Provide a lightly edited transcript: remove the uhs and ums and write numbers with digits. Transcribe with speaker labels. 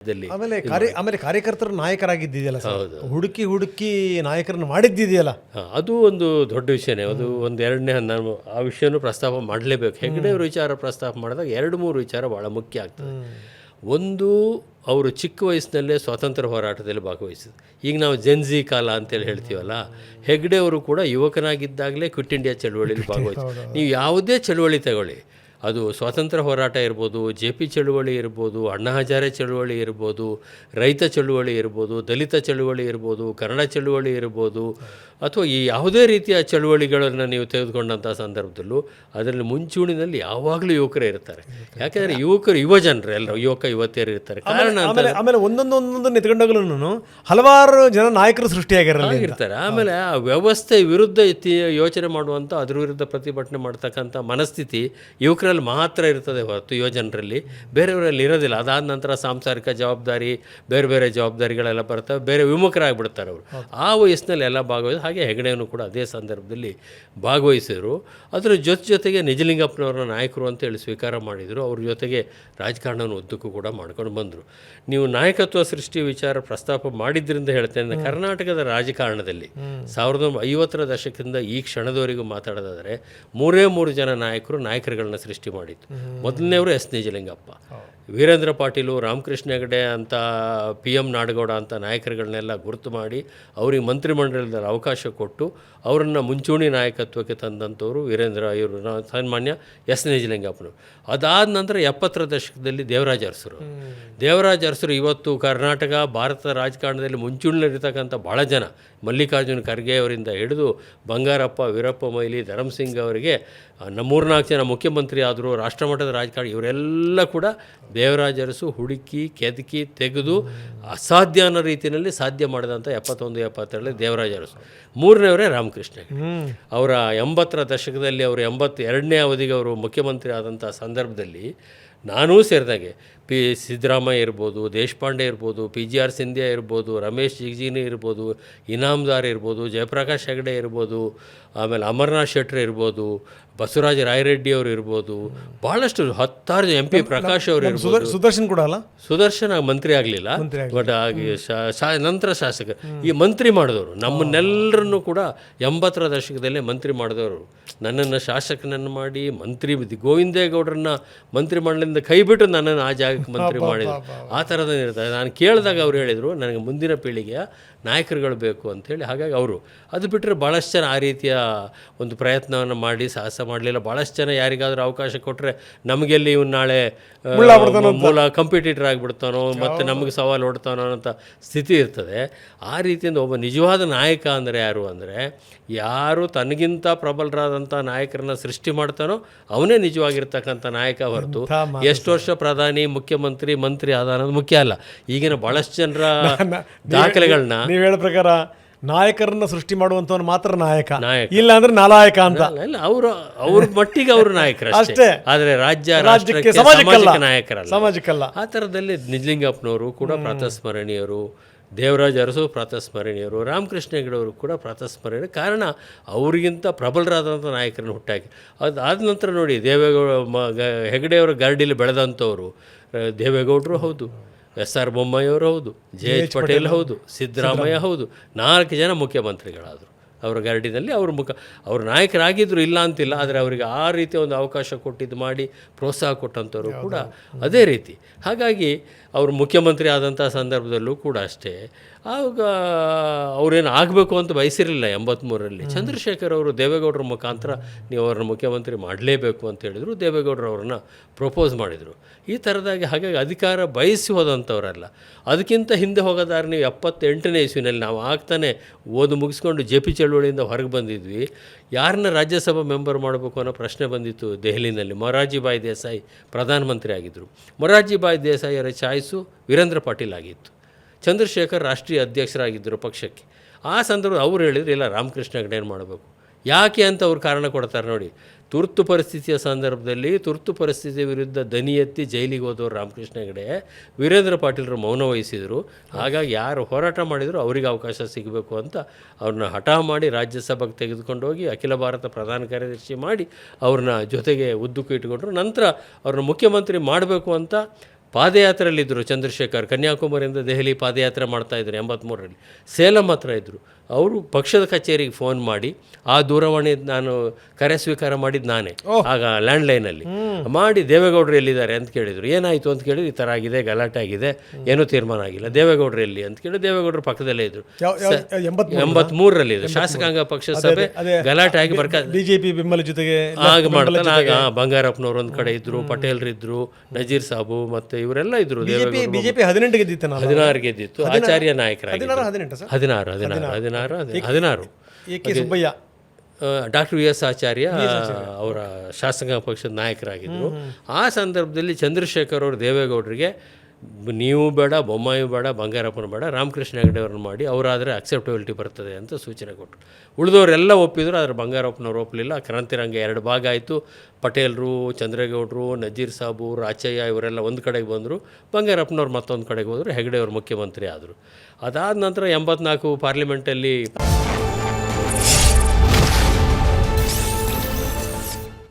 Speaker 1: ಆಮೇಲೆ ಕಾರ್ಯಕರ್ತರು ನಾಯಕರಾಗಿದ್ದಿದೆಯಲ್ಲ ಸರ್, ಹುಡುಕಿ ನಾಯಕರನ್ನು ಮಾಡಿದ್ದಿದೆಯಲ್ಲ,
Speaker 2: ಅದು ಒಂದು ದೊಡ್ಡ ವಿಷಯನೇ. ಅದು ಒಂದು ಎರಡನೇ, ನಾನು ಆ ವಿಷಯನೂ ಪ್ರಸ್ತಾಪ ಮಾಡಲೇಬೇಕು. ಹೆಗ್ಡೆಯವ್ರ ವಿಚಾರ ಪ್ರಸ್ತಾಪ ಮಾಡಿದಾಗ 2-3 ವಿಚಾರ ಭಾಳ ಮುಖ್ಯ ಆಗ್ತದೆ. ಒಂದು, ಅವರು ಚಿಕ್ಕ ವಯಸ್ಸಿನಲ್ಲೇ ಸ್ವಾತಂತ್ರ್ಯ ಹೋರಾಟದಲ್ಲಿ ಭಾಗವಹಿಸಿದ್ರು. ಈಗ ನಾವು ಜೆನ್ಜಿ ಕಾಲ ಅಂತೇಳಿ ಹೇಳ್ತೀವಲ್ಲ, ಹೆಗ್ಡೆಯವರು ಕೂಡ ಯುವಕನಾಗಿದ್ದಾಗಲೇ ಕ್ವಿಟ್ ಇಂಡಿಯಾ ಚಳುವಳಿಯಲ್ಲಿ ಭಾಗವಹಿಸಿದ್ರು. ನೀವು ಯಾವುದೇ ಚಳುವಳಿ ತಗೊಳ್ಳಿ, ಅದು ಸ್ವಾತಂತ್ರ್ಯ ಹೋರಾಟ ಇರ್ಬೋದು, JP ಚಳುವಳಿ ಇರ್ಬೋದು, ಅಣ್ಣಾ ಹಜಾರೆ ಚಳುವಳಿ ಇರ್ಬೋದು, ರೈತ ಚಳುವಳಿ ಇರ್ಬೋದು, ದಲಿತ ಚಳುವಳಿ ಇರ್ಬೋದು, ಕನ್ನಡ ಚಳುವಳಿ ಇರ್ಬೋದು, ಅಥವಾ ಈ ಯಾವುದೇ ರೀತಿಯ ಚಳುವಳಿಗಳನ್ನು ನೀವು ತೆಗೆದುಕೊಂಡಂಥ ಸಂದರ್ಭದಲ್ಲೂ ಅದರಲ್ಲಿ ಮುಂಚೂಣಿನಲ್ಲಿ ಯಾವಾಗಲೂ ಯುವಕರೇ ಇರ್ತಾರೆ. ಯಾಕೆಂದರೆ ಯುವ ಜನರು ಎಲ್ಲರೂ ಯುವತಿಯರು ಇರ್ತಾರೆ. ಕಾರಣ
Speaker 1: ಆಮೇಲೆ ಒಂದೊಂದು ನಿಂತ್ಕೊಂಡಾಗಲೂ ಹಲವಾರು ಜನ ನಾಯಕರು ಸೃಷ್ಟಿಯಾಗಿರ್ತಾರೆ.
Speaker 2: ಆಮೇಲೆ ಆ ವ್ಯವಸ್ಥೆ ವಿರುದ್ಧ ಯೋಚನೆ ಮಾಡುವಂಥ, ಅದ್ರ ವಿರುದ್ಧ ಪ್ರತಿಭಟನೆ ಮಾಡ್ತಕ್ಕಂಥ ಮನಸ್ಥಿತಿ ಯುವಕರಲ್ಲಿ ಮಾತ್ರ ಇರ್ತದೆ ಹೊರತು ಯುವ ಜನರಲ್ಲಿ ಬೇರೆಯವರಲ್ಲಿ ಇರೋದಿಲ್ಲ. ಅದಾದ ನಂತರ ಸಾಂಸಾರಿಕ ಜವಾಬ್ದಾರಿ, ಬೇರೆ ಜವಾಬ್ದಾರಿಗಳೆಲ್ಲ ಬರ್ತವೆ, ಬೇರೆ ವಿಮುಖರಾಗಿಬಿಡ್ತಾರೆ ಅವರು. ಆ ವಯಸ್ಸಿನಲ್ಲಿ ಎಲ್ಲ ಭಾಗವಹಿಸಿ. ಹಾಗೆ ಹೆಗಡೆಯನ್ನು ಕೂಡ ಅದೇ ಸಂದರ್ಭದಲ್ಲಿ ಭಾಗವಹಿಸಿದರು. ಅದರ ಜೊತೆಗೆ ನಿಜಲಿಂಗಪ್ಪನವ್ರನ್ನ ನಾಯಕರು ಅಂತೇಳಿ ಸ್ವೀಕಾರ ಮಾಡಿದರು. ಅವ್ರ ಜೊತೆಗೆ ರಾಜಕಾರಣವನ್ನು ಉದ್ದಕ್ಕೂ ಕೂಡ ಮಾಡ್ಕೊಂಡು ಬಂದರು. ನೀವು ನಾಯಕತ್ವ ಸೃಷ್ಟಿ ವಿಚಾರ ಪ್ರಸ್ತಾಪ ಮಾಡಿದ್ರಿಂದ ಹೇಳ್ತೇನೆ, ಕರ್ನಾಟಕದ ರಾಜಕಾರಣದಲ್ಲಿ 1950ರ ದಶಕದಿಂದ ಈ ಕ್ಷಣದವರೆಗೂ ಮಾತಾಡೋದಾದರೆ 3 ಜನ ನಾಯಕರುಗಳನ್ನ ಸೃಷ್ಟಿ ಮಾಡಿತ್ತು. ಮೊದಲನೇವರು ಎಸ್ ನಿಜಲಿಂಗಪ್ಪ, ವೀರೇಂದ್ರ ಪಾಟೀಲು, ರಾಮಕೃಷ್ಣ ಹೆಗಡೆ ಅಂತ, PM ನಾಡಗೌಡ ಅಂತ ನಾಯಕರುಗಳನ್ನೆಲ್ಲ ಗುರುತು ಮಾಡಿ ಅವರಿಗೆ ಮಂತ್ರಿಮಂಡಲದಲ್ಲಿ ಅವಕಾಶ ಕೊಟ್ಟು ಅವರನ್ನು ಮುಂಚೂಣಿ ನಾಯಕತ್ವಕ್ಕೆ ತಂದಂಥವರು ಇವರು ಸನ್ಮಾನ್ಯ ಎಸ್ ನಿಜಲಿಂಗಪ್ಪನವರು. ಅದಾದ ನಂತರ 70ರ ದಶಕದಲ್ಲಿ ದೇವರಾಜ ಅರಸರು ಇವತ್ತು ಕರ್ನಾಟಕ ಭಾರತದ ರಾಜಕಾರಣದಲ್ಲಿ ಮುಂಚೂಣಿಯಲ್ಲಿರ್ತಕ್ಕಂಥ ಭಾಳ ಜನ, ಮಲ್ಲಿಕಾರ್ಜುನ ಖರ್ಗೆ ಅವರಿಂದ ಹಿಡಿದು ಬಂಗಾರಪ್ಪ, ವೀರಪ್ಪ ಮೊಯ್ಲಿ, ಧರ್ಮಸಿಂಗ್ ಅವರಿಗೆ 3-4 ಜನ ಮುಖ್ಯಮಂತ್ರಿ ಆದರು. ರಾಷ್ಟ್ರಮಟ್ಟದ ರಾಜಕಾರಣ ಇವರೆಲ್ಲ ಕೂಡ ದೇವರಾಜ ಅರಸು ಹುಡುಕಿ ಕೆದಕಿ ತೆಗೆದು ಅಸಾಧ್ಯ ಅನ್ನೋ ರೀತಿಯಲ್ಲಿ ಸಾಧ್ಯ ಮಾಡಿದಂಥ 71-72 ದೇವರಾಜ ಅರಸು. 3ನೇವರೇ ರಾಮಕೃಷ್ಣ ಹೆಗಡೆ. ಅವರ 80ರ ದಶಕದಲ್ಲಿ ಅವರು 82ನೇ ಅವಧಿಗೆ ಅವರು ಮುಖ್ಯಮಂತ್ರಿ ಆದಂಥ ಸಂದರ್ಭದಲ್ಲಿ ನಾನೂ ಸೇರಿದಾಗೆ ಸಿದ್ದರಾಮಯ್ಯ ಇರ್ಬೋದು, ದೇಶಪಾಂಡೆ ಇರ್ಬೋದು, PGR ಸಿಂಧ್ಯಾ ಇರ್ಬೋದು, ರಮೇಶ್ ಜಿಗಜಿಣಿ ಇರ್ಬೋದು, ಇನಾಮದಾರ್ ಇರ್ಬೋದು, ಜಯಪ್ರಕಾಶ್ ಹೆಗಡೆ ಇರ್ಬೋದು, ಆಮೇಲೆ ಅಮರನಾಥ್ ಶೆಟ್ಟರ್ ಇರ್ಬೋದು, ಬಸವರಾಜ ರಾಯರೆಡ್ಡಿ ಅವರು ಇರ್ಬೋದು, ಭಾಳಷ್ಟು 10 MP ಪ್ರಕಾಶ್ ಅವರು ಇರ್ಬೋದು. ಸುದರ್ಶನ್ ಮಂತ್ರಿ ಆಗಲಿಲ್ಲ, ಬಟ್ ನಂತರ ಶಾಸಕ ಈ ಮಂತ್ರಿ ಮಾಡಿದವರು ನಮ್ಮನ್ನೆಲ್ಲರನ್ನು ಕೂಡ 80ರ ದಶಕದಲ್ಲೇ ಮಂತ್ರಿ ಮಾಡಿದವರು. ನನ್ನನ್ನು ಶಾಸಕನನ್ನು ಮಾಡಿ ಮಂತ್ರಿ ಗೋವಿಂದೇಗೌಡರನ್ನ ಮಂತ್ರಿ ಮಾಡಲಿಂದ ಕೈ ಬಿಟ್ಟು ನನ್ನನ್ನು ಆ ಜಾಗಕ್ಕೆ ಮಂತ್ರಿ ಮಾಡಿದರು. ಆ ಥರದ ಇರ್ತದೆ. ನಾನು ಕೇಳಿದಾಗ ಅವ್ರು ಹೇಳಿದರು, ನನಗೆ ಮುಂದಿನ ಪೀಳಿಗೆಯ ನಾಯಕರುಗಳು ಬೇಕು ಅಂಥೇಳಿ. ಹಾಗಾಗಿ ಅವರು ಅದು ಬಿಟ್ಟರೆ ಭಾಳಷ್ಟು ಜನ ಆ ರೀತಿಯ ಒಂದು ಪ್ರಯತ್ನವನ್ನು ಮಾಡಿ ಸಾಹಸ ಮಾಡಲಿಲ್ಲ. ಭಾಳಷ್ಟು ಜನ ಯಾರಿಗಾದರೂ ಅವಕಾಶ ಕೊಟ್ಟರೆ ನಮಗೆಲ್ಲಿ ಇವನು ನಾಳೆ ಕಂಪಿಟೇಟರ್ ಆಗಿಬಿಡ್ತಾನೋ, ಮತ್ತು ನಮಗೆ ಸವಾಲು ಹೊಡ್ತಾನೋ ಅಂತ ಸ್ಥಿತಿ ಇರ್ತದೆ. ಆ ರೀತಿಯಿಂದ ಒಬ್ಬ ನಿಜವಾದ ನಾಯಕ ಅಂದರೆ ಯಾರು ಅಂದರೆ, ಯಾರು ತನಗಿಂತ ಪ್ರಬಲರಾದಂಥ ನಾಯಕರನ್ನ ಸೃಷ್ಟಿ ಮಾಡ್ತಾನೋ ಅವನೇ ನಿಜವಾಗಿರ್ತಕ್ಕಂಥ ನಾಯಕ ಹೊರತು ಎಷ್ಟು ವರ್ಷ ಪ್ರಧಾನಿ, ಮುಖ್ಯಮಂತ್ರಿ, ಮಂತ್ರಿ ಆದ ಅನ್ನೋದು ಮುಖ್ಯ ಅಲ್ಲ. ಈಗಿನ ಭಾಳಷ್ಟು ಜನರ ದಾಖಲೆಗಳನ್ನ
Speaker 1: ನೀವು ಹೇಳೋ ಪ್ರಕಾರ ನಾಯಕರನ್ನ ಸೃಷ್ಟಿ ಮಾಡುವಂಥವ್ನು ಮಾತ್ರ ನಾಯಕ, ಇಲ್ಲ ಅಂದ್ರೆ ನಾಲಾಯಕ ಅಂತ.
Speaker 2: ಅವ್ರ ಮಟ್ಟಿಗೆ ಅವರು ನಾಯಕರು ಅಷ್ಟೇ, ಆದರೆ ರಾಜ್ಯಕ್ಕೆ ಸಾಮಾಜಿಕ ನಾಯಕರಲ್ಲ. ಆ ಥರದಲ್ಲಿ ನಿಜಲಿಂಗಪ್ಪನವರು ಕೂಡ ಪ್ರಾತಸ್ಮರಣೀಯರು, ದೇವರಾಜ ಅರಸು ಪ್ರಾತಸ್ಮರಣೀಯರು, ರಾಮಕೃಷ್ಣ ಹೆಗಡೆಯವರು ಕೂಡ ಪ್ರಾತಸ್ಮರಣೀಯರು. ಕಾರಣ ಅವರಿಗಿಂತ ಪ್ರಬಲರಾದಂಥ ನಾಯಕರನ್ನು ಹುಟ್ಟಾಕಿ. ಅದಾದ ನಂತರ ನೋಡಿ, ಹೆಗಡೆಯವರ ಗರಡಿಲಿ ಬೆಳೆದಂಥವರು ದೇವೇಗೌಡರು ಹೌದು, SR ಬೊಮ್ಮಾಯಿಯವರು ಹೌದು, JH ಪಟೇಲ್ ಹೌದು, ಸಿದ್ದರಾಮಯ್ಯ ಹೌದು, 4 ಜನ ಮುಖ್ಯಮಂತ್ರಿಗಳಾದರು ಅವರ ಗರಡಿನಲ್ಲಿ. ಅವರು ನಾಯಕರಾಗಿದ್ದರು, ಇಲ್ಲ ಅಂತಿಲ್ಲ, ಆದರೆ ಅವರಿಗೆ ಆ ರೀತಿಯ ಒಂದು ಅವಕಾಶ ಕೊಟ್ಟಿದ್ದು ಮಾಡಿ ಪ್ರೋತ್ಸಾಹ ಕೊಟ್ಟಂಥವ್ರು ಕೂಡ ಅದೇ ರೀತಿ. ಹಾಗಾಗಿ ಅವರು ಮುಖ್ಯಮಂತ್ರಿ ಆದಂಥ ಸಂದರ್ಭದಲ್ಲೂ ಕೂಡ ಅಷ್ಟೇ, ಆವಾಗ ಅವರೇನು ಆಗಬೇಕು ಅಂತ ಬಯಸಿರಲಿಲ್ಲ. 83ರಲ್ಲಿ ಚಂದ್ರಶೇಖರ್ ಅವರು ದೇವೇಗೌಡರ ಮುಖಾಂತರ ನೀವು ಅವ್ರನ್ನ ಮುಖ್ಯಮಂತ್ರಿ ಮಾಡಲೇಬೇಕು ಅಂತ ಹೇಳಿದರು. ದೇವೇಗೌಡರು ಅವ್ರನ್ನ ಪ್ರಪೋಸ್ ಮಾಡಿದರು. ಈ ಥರದಾಗಿ ಹಾಗಾಗಿ ಅಧಿಕಾರ ಬಯಸಿ ಹೋದಂಥವರಲ್ಲ. ಅದಕ್ಕಿಂತ ಹಿಂದೆ ಹೋಗೋದಾದ್ರೆ ನೀವು 78ನೇ ಇಸ್ವಿನಲ್ಲಿ ನಾವು ಆಗ್ತಾನೆ ಮುಗಿಸ್ಕೊಂಡು JP ಚಳುವಳಿಯಿಂದ ಹೊರಗೆ ಬಂದಿದ್ವಿ. ಯಾರನ್ನ ರಾಜ್ಯಸಭಾ ಮೆಂಬರ್ ಮಾಡಬೇಕು ಅನ್ನೋ ಪ್ರಶ್ನೆ ಬಂದಿತ್ತು ದೆಹಲಿನಲ್ಲಿ. ಮೊರಾರ್ಜಿ ಭಾಯ್ ದೇಸಾಯಿ ಪ್ರಧಾನಮಂತ್ರಿ ಆಗಿದ್ದರು. ಮೊರಾರ್ಜಿ ಭಾಯ್ ದೇಸಾಯಿಯರ ಚಾಯ್ಸು ವೀರೇಂದ್ರ ಪಾಟೀಲ್ ಆಗಿತ್ತು. ಚಂದ್ರಶೇಖರ್ ರಾಷ್ಟ್ರೀಯ ಅಧ್ಯಕ್ಷರಾಗಿದ್ದರು ಪಕ್ಷಕ್ಕೆ. ಆ ಸಂದರ್ಭ ಅವ್ರು ಹೇಳಿದ್ರು, ಇಲ್ಲ ರಾಮಕೃಷ್ಣ ಹೆಗಡೆ ಏನು ಮಾಡಬೇಕು. ಯಾಕೆ ಅಂತ ಅವ್ರು ಕಾರಣ ಕೊಡ್ತಾರೆ ನೋಡಿ. ತುರ್ತು ಪರಿಸ್ಥಿತಿಯ ಸಂದರ್ಭದಲ್ಲಿ ತುರ್ತು ಪರಿಸ್ಥಿತಿಯ ವಿರುದ್ಧ ದನಿ ಎತ್ತಿ ಜೈಲಿಗೆ ಹೋದವರು ರಾಮಕೃಷ್ಣ ಹೆಗಡೆ, ವೀರೇಂದ್ರ ಪಾಟೀಲರು ಮೌನ ವಹಿಸಿದರು. ಹಾಗಾಗಿ ಯಾರು ಹೋರಾಟ ಮಾಡಿದರೂ ಅವರಿಗೆ ಅವಕಾಶ ಸಿಗಬೇಕು ಅಂತ ಅವ್ರನ್ನ ಹಠ ಮಾಡಿ ರಾಜ್ಯಸಭೆಗೆ ತೆಗೆದುಕೊಂಡು ಹೋಗಿ ಅಖಿಲ ಭಾರತ ಪ್ರಧಾನ ಕಾರ್ಯದರ್ಶಿ ಮಾಡಿ ಅವ್ರನ್ನ ಜೊತೆಗೆ ಉದ್ದಕ್ಕೂ ಇಟ್ಕೊಂಡ್ರು. ನಂತರ ಅವ್ರನ್ನ ಮುಖ್ಯಮಂತ್ರಿ ಮಾಡಬೇಕು ಅಂತ ಪಾದಯಾತ್ರೆಯಲ್ಲಿದ್ದರು ಚಂದ್ರಶೇಖರ್, ಕನ್ಯಾಕುಮಾರಿಯಿಂದ ದೆಹಲಿ ಪಾದಯಾತ್ರೆ ಮಾಡ್ತಾಯಿದ್ರು 83ರಲ್ಲಿ. ಸೇಲಂ ಹತ್ರ ಇದ್ದರು. ಅವರು ಪಕ್ಷದ ಕಚೇರಿಗೆ ಫೋನ್ ಮಾಡಿ, ಆ ದೂರವಾಣಿ ನಾನು ಕರೆ ಸ್ವೀಕಾರ ಮಾಡಿದ್ದು ನಾನೇ ಆಗ ಲ್ಯಾಂಡ್ಲೈನಲ್ಲಿ ಮಾಡಿ, ದೇವೇಗೌಡರು ಎಲ್ಲಿದ್ದಾರೆ ಅಂತ ಕೇಳಿದರು. ಏನಾಯಿತು ಅಂತ ಕೇಳಿದ್ರು, ಈ ಥರ ಆಗಿದೆ, ಗಲಾಟೆ ಆಗಿದೆ, ಏನೂ ತೀರ್ಮಾನ ಆಗಿಲ್ಲ. ದೇವೇಗೌಡರು ಎಲ್ಲಿ ಅಂತ ಕೇಳಿ, ದೇವೇಗೌಡರು ಪಕ್ಕದಲ್ಲೇ ಇದ್ದರು. 83ರಲ್ಲಿ ಇದು ಶಾಸಕಾಂಗ ಪಕ್ಷ ಸಭೆ, ಗಲಾಟೆ ಆಗಿ
Speaker 1: ಬಿಜೆಪಿ ಬೆಂಬಲ ಜೊತೆಗೆ
Speaker 2: ಆಗ ಮಾಡ್ತಾನೆ. ಆಗ ಬಂಗಾರಪ್ಪನವ್ರು ಒಂದು ಕಡೆ ಇದ್ದರು, ಪಟೇಲ್ರಿದ್ರು, ನಜೀರ್ ಸಾಬು ಮತ್ತು ಇವರೆಲ್ಲ ಇದ್ದರು.
Speaker 1: ಬಿಜೆಪಿ 18 ಗೆದ್ದಿತ್ತು,
Speaker 2: 16 ಗೆದ್ದಿತ್ತು. ಆಚಾರ್ಯ ನಾಯಕರಾಗಿದ್ದರು. 16
Speaker 1: A K. Subbaiah,
Speaker 2: doctor V S Acharya ಅವರ ಶಾಸಕಾಂಗ ಪಕ್ಷದ ನಾಯಕರಾಗಿದ್ದರು. ಆ ಸಂದರ್ಭದಲ್ಲಿ ಚಂದ್ರಶೇಖರ್ ಅವರು ದೇವೇಗೌಡರಿಗೆ ನೀವು ಬೇಡ, ಬೊಮ್ಮಾಯಿ ಬೇಡ, ಬಂಗಾರಪ್ಪನ ಬೇಡ, ರಾಮಕೃಷ್ಣ ಹೆಗಡೆ ಅವ್ರನ್ನ ಮಾಡಿ, ಅವರಾದರೆ ಅಕ್ಸೆಪ್ಟಬಿಲಿಟಿ ಬರ್ತದೆ ಅಂತ ಸೂಚನೆ ಕೊಟ್ಟರು. ಉಳಿದವರೆಲ್ಲ ಒಪ್ಪಿದ್ರು, ಆದರೆ ಬಂಗಾರಪ್ಪನವ್ರು ಒಪ್ಪಲಿಲ್ಲ. ಕ್ರಾಂತಿರಂಗ 2 ಭಾಗ ಆಯಿತು. ಪಟೇಲರು, ಚಂದ್ರೇಗೌಡರು, ನಜೀರ್ ಸಾಬು, ರಾಚಯ್ಯ ಇವರೆಲ್ಲ ಒಂದು ಕಡೆಗೆ ಬಂದರು. ಬಂಗಾರಪ್ಪನವ್ರು ಮತ್ತೊಂದು ಕಡೆಗೆ ಹೋದರು. ಹೆಗಡೆ ಅವರು ಮುಖ್ಯಮಂತ್ರಿ ಆದರು. ಅದಾದ ನಂತರ 84 ಪಾರ್ಲಿಮೆಂಟಲ್ಲಿ